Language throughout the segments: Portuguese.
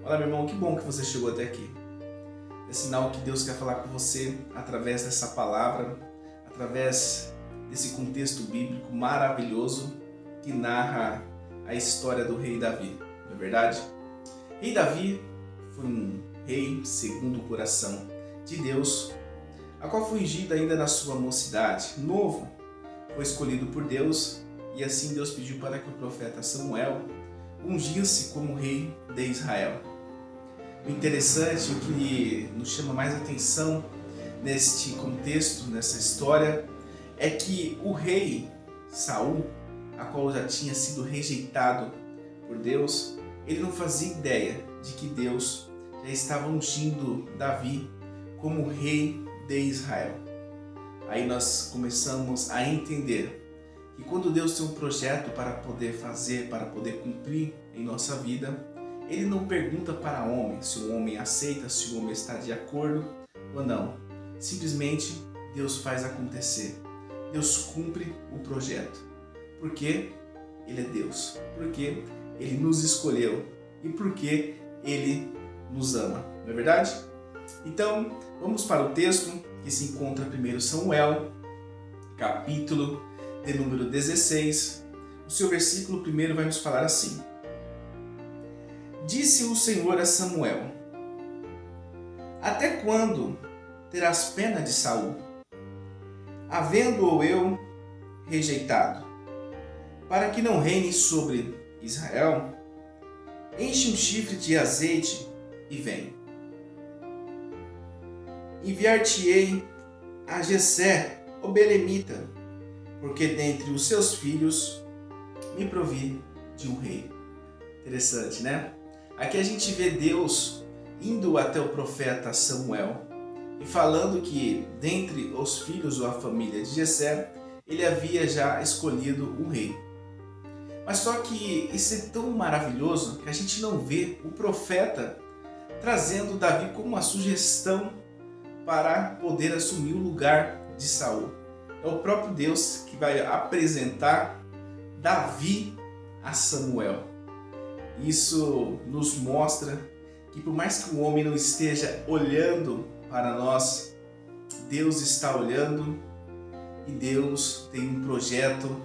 Fala, meu irmão, que bom que você chegou até aqui. É sinal que Deus quer falar com você através dessa palavra, através desse contexto bíblico maravilhoso que narra a história do rei Davi, não é verdade? Rei Davi foi um rei segundo o coração de Deus, a qual foi ungido ainda na sua mocidade, novo, foi escolhido por Deus e assim Deus pediu para que o profeta Samuel ungisse como rei de Israel. O interessante, o que nos chama mais atenção neste contexto, nessa história, é que o rei Saul, a qual já tinha sido rejeitado por Deus, ele não fazia ideia de que Deus já estava ungindo Davi como rei de Israel. Aí nós começamos a entender que quando Deus tem um projeto para poder fazer, para poder cumprir em nossa vida, Ele não pergunta para o homem se o homem aceita, se o homem está de acordo ou não. Simplesmente Deus faz acontecer. Deus cumpre o projeto. Porque Ele é Deus. Porque Ele nos escolheu. E porque Ele nos ama. Não é verdade? Então, vamos para o texto que se encontra em 1 Samuel, capítulo de número 16. O seu versículo primeiro vai nos falar assim. Disse o Senhor a Samuel: Até quando terás pena de Saul, havendo-o eu rejeitado, para que não reine sobre Israel? Enche um chifre de azeite e vem. Enviar-te-ei a Jessé, o belemita, porque dentre os seus filhos me provi de um rei. Interessante, né? Aqui a gente vê Deus indo até o profeta Samuel e falando que dentre os filhos ou a família de Jessé, ele havia já escolhido um rei. Mas só que isso é tão maravilhoso que a gente não vê o profeta trazendo Davi como uma sugestão para poder assumir o lugar de Saul. É o próprio Deus que vai apresentar Davi a Samuel. Isso nos mostra que por mais que o homem não esteja olhando para nós, Deus está olhando e Deus tem um projeto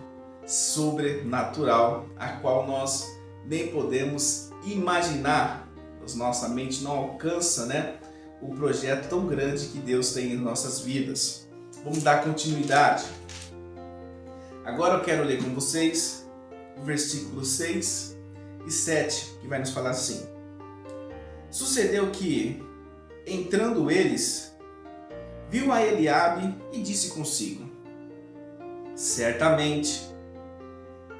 sobrenatural a qual nós nem podemos imaginar. A nossa mente não alcança, o projeto tão grande que Deus tem em nossas vidas. Vamos dar continuidade. Agora eu quero ler com vocês o versículo 6 e 7, que vai nos falar assim. Sucedeu que, entrando eles, viu a Eliabe e disse consigo: Certamente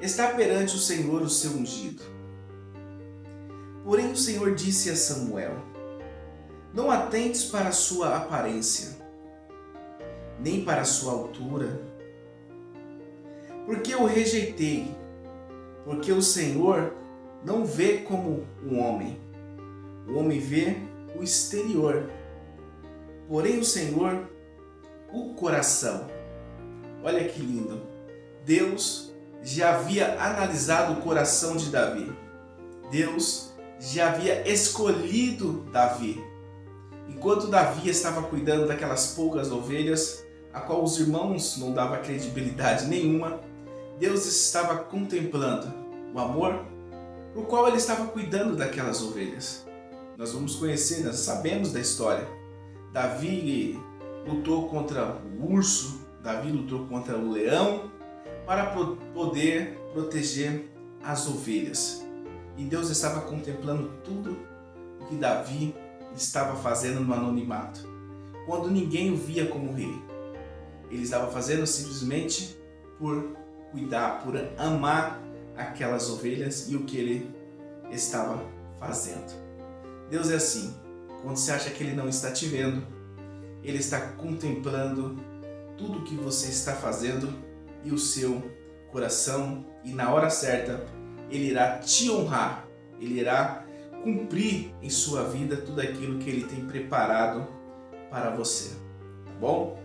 está perante o Senhor o seu ungido. Porém o Senhor disse a Samuel: Não atentes para a sua aparência, nem para a sua altura, porque eu rejeitei, porque o Senhor não vê como um homem. O homem vê o exterior, porém o Senhor, o coração. Olha que lindo. Deus já havia analisado o coração de Davi. Deus já havia escolhido Davi. Enquanto Davi estava cuidando daquelas poucas ovelhas, a qual os irmãos não davam credibilidade nenhuma, Deus estava contemplando o amor por qual ele estava cuidando daquelas ovelhas. Nós vamos conhecer, nós sabemos da história. Davi lutou contra o urso, Davi lutou contra o leão para poder proteger as ovelhas. E Deus estava contemplando tudo o que Davi estava fazendo no anonimato, quando ninguém o via como rei. Ele estava fazendo simplesmente por cuidar, por amar aquelas ovelhas e o que ele estava fazendo. Deus é assim. Quando você acha que Ele não está te vendo, Ele está contemplando tudo o que você está fazendo e o seu coração, e na hora certa Ele irá te honrar, Ele irá cumprir em sua vida tudo aquilo que Ele tem preparado para você. Tá bom?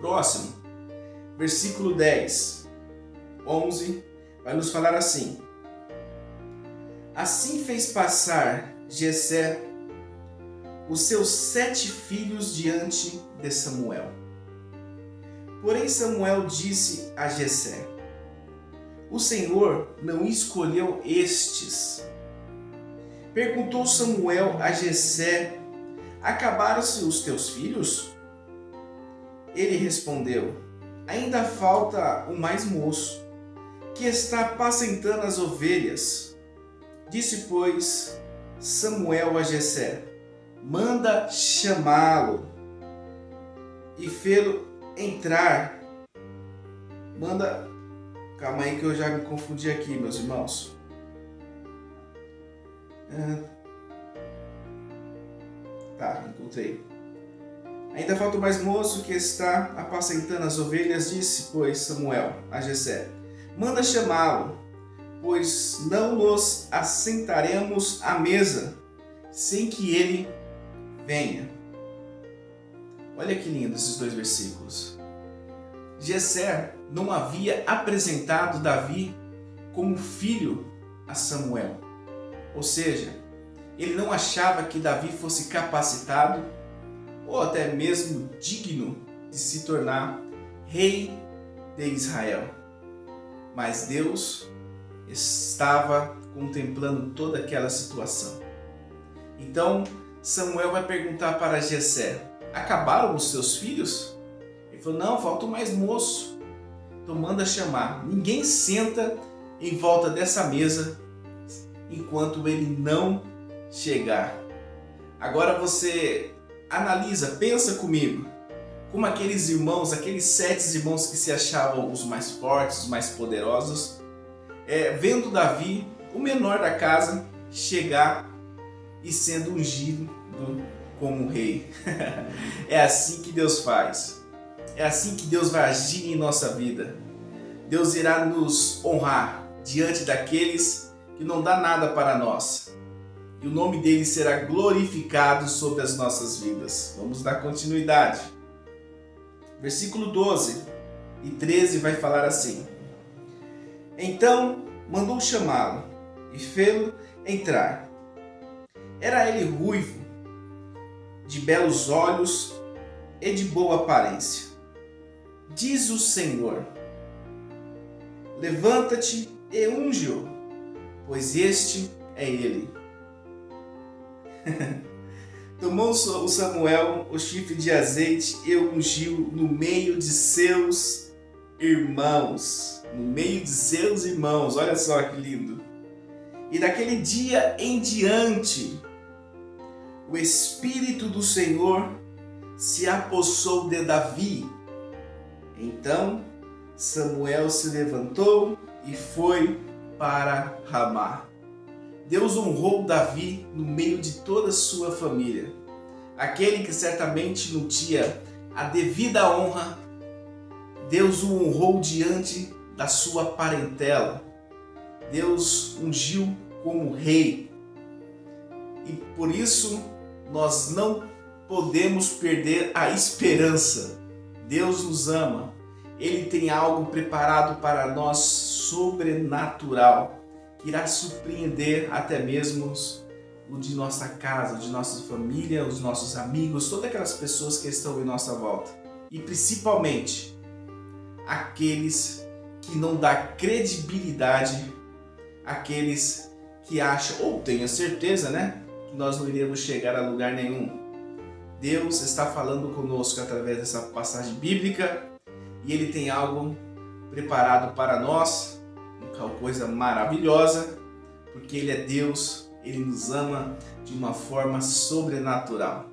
Próximo, versículo 10, 11, vai nos falar assim. Assim fez passar Jessé os seus 7 filhos diante de Samuel. Porém Samuel disse a Jessé: o Senhor não escolheu estes. Perguntou Samuel a Jessé: acabaram-se os teus filhos? Ele respondeu: ainda falta o mais moço, que está apacentando as ovelhas. Disse, pois, Samuel a Jessé: manda chamá-lo e fê-lo entrar. Calma aí que eu já me confundi aqui, meus irmãos. Encontrei. Ainda falta o mais moço que está apacentando as ovelhas, disse, pois, Samuel a Jessé: manda chamá-lo, pois não nos assentaremos à mesa sem que ele venha. Olha que lindo esses 2 versículos. Jessé não havia apresentado Davi como filho a Samuel. Ou seja, ele não achava que Davi fosse capacitado ou até mesmo digno de se tornar rei de Israel. Mas Deus estava contemplando toda aquela situação. Então Samuel vai perguntar para Jessé: acabaram os seus filhos? Ele falou: não, falta o mais moço. Então manda chamar. Ninguém senta em volta dessa mesa enquanto ele não chegar. Agora você analisa, pensa comigo, como aqueles irmãos, aqueles 7 irmãos que se achavam os mais fortes, os mais poderosos, vendo Davi, o menor da casa, chegar e sendo ungido como rei. É assim que Deus faz. É assim que Deus vai agir em nossa vida. Deus irá nos honrar diante daqueles que não dá nada para nós. E o nome dele será glorificado sobre as nossas vidas. Vamos dar continuidade. Versículo 12 e 13 vai falar assim: então mandou chamá-lo e fê-lo entrar. Era ele ruivo, de belos olhos e de boa aparência. Diz o Senhor: levanta-te e unge-o, pois este é ele. Tomou o Samuel o chifre de azeite e o ungiu no meio de seus irmãos. No meio de seus irmãos, olha só que lindo. E daquele dia em diante, o Espírito do Senhor se apossou de Davi. Então Samuel se levantou e foi para Ramá. Deus honrou Davi no meio de toda a sua família. Aquele que certamente não tinha a devida honra, Deus o honrou diante da sua parentela. Deus ungiu como rei. E por isso nós não podemos perder a esperança. Deus nos ama. Ele tem algo preparado para nós sobrenatural, que irá surpreender até mesmo o de nossa casa, o de nossa família, os nossos amigos, todas aquelas pessoas que estão em nossa volta. E principalmente aqueles que não dão credibilidade, aqueles que acham, ou tenham certeza, que nós não iremos chegar a lugar nenhum. Deus está falando conosco através dessa passagem bíblica e Ele tem algo preparado para nós, uma coisa maravilhosa, porque Ele é Deus, Ele nos ama de uma forma sobrenatural.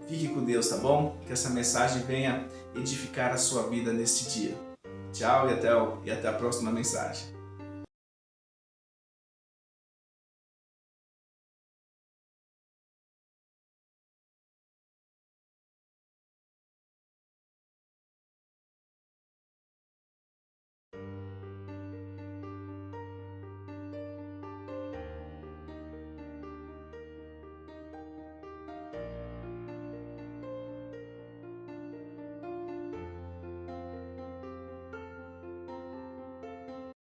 Fique com Deus, tá bom? Que essa mensagem venha edificar a sua vida neste dia. Tchau e até a próxima mensagem.